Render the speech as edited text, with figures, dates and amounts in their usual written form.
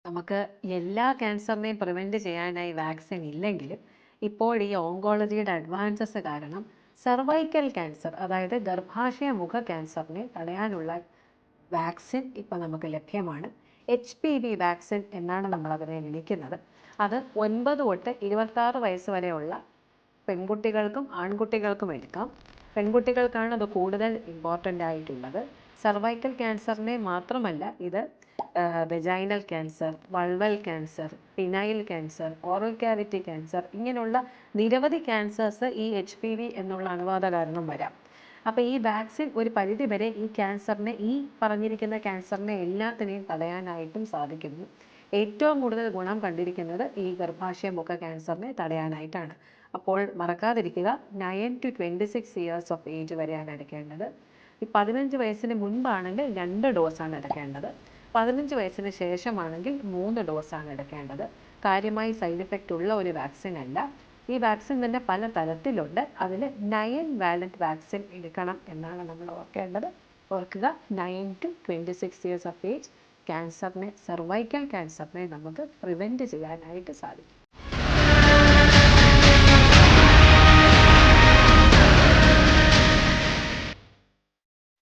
നമുക്ക് എല്ലാ ക്യാൻസറിനെയും പ്രിവെൻറ്റ് ചെയ്യാനായി വാക്സിൻ ഇല്ലെങ്കിലും ഇപ്പോൾ ഈ ഓങ്കോളജിയുടെ അഡ്വാൻസസ് കാരണം സർവൈക്കൽ ക്യാൻസർ, അതായത് ഗർഭാശയ മുഖ ക്യാൻസറിനെ തടയാനുള്ള വാക്സിൻ ഇപ്പോൾ നമുക്ക് ലഭ്യമാണ്. HPV വാക്സിൻ എന്നാണ് നമ്മളതിനെ വിളിക്കുന്നത്. അത് 9 തൊട്ട് 26 വയസ്സ് വരെയുള്ള പെൺകുട്ടികൾക്കും ആൺകുട്ടികൾക്കും എടുക്കാം. പെൺകുട്ടികൾക്കാണ് അത് കൂടുതൽ ഇമ്പോർട്ടൻ്റ് ആയിട്ടുള്ളത്. സർവൈക്കൽ ക്യാൻസറിനെ മാത്രമല്ല, ഇത് vaginal cancer, vulval cancer, penile cancer, oral cavity cancer, ഇങ്ങനെയുള്ള നിരവധി ക്യാൻസേഴ്സ് ഈ HPV എന്നുള്ള അണുബാധ കാരണം വരാം. അപ്പോൾ ഈ വാക്സിൻ ഒരു പരിധിവരെ ഈ പറഞ്ഞിരിക്കുന്ന ക്യാൻസറിനെ എല്ലാത്തിനെയും തടയാനായിട്ടും സാധിക്കുന്നു. ഏറ്റവും കൂടുതൽ ഗുണം കണ്ടിരിക്കുന്നത് ഈ ഗർഭാശയ മുഖ ക്യാൻസറിനെ തടയാനായിട്ടാണ്. അപ്പോൾ മറക്കാതിരിക്കുക, 9 to 26 ഇയേഴ്സ് ഓഫ് ഏജ് വരെയാണ് എടുക്കേണ്ടത്. ഈ 15 വയസ്സിന് മുൻപാണെങ്കിൽ 2 ഡോസാണ് എടുക്കേണ്ടത്. 15 വയസ്സിന് ശേഷമാണെങ്കിൽ 3 ഡോസാണ് എടുക്കേണ്ടത്. കാര്യമായി സൈഡ് എഫക്റ്റ് ഉള്ള ഒരു വാക്സിൻ അല്ല. ഈ വാക്സിൻ തന്നെ പല തരത്തിലുണ്ട്. അതിൽ 9 വാലന്റ് വാക്സിൻ എടുക്കണം എന്നാണ് നമ്മൾ ഓർക്കേണ്ടത്. ഓർക്കുക, 9 to 26 years of age cervical ക്യാൻസറിനെ നമുക്ക് പ്രിവെൻറ്റ് ചെയ്യാനായിട്ട് സാധിക്കും.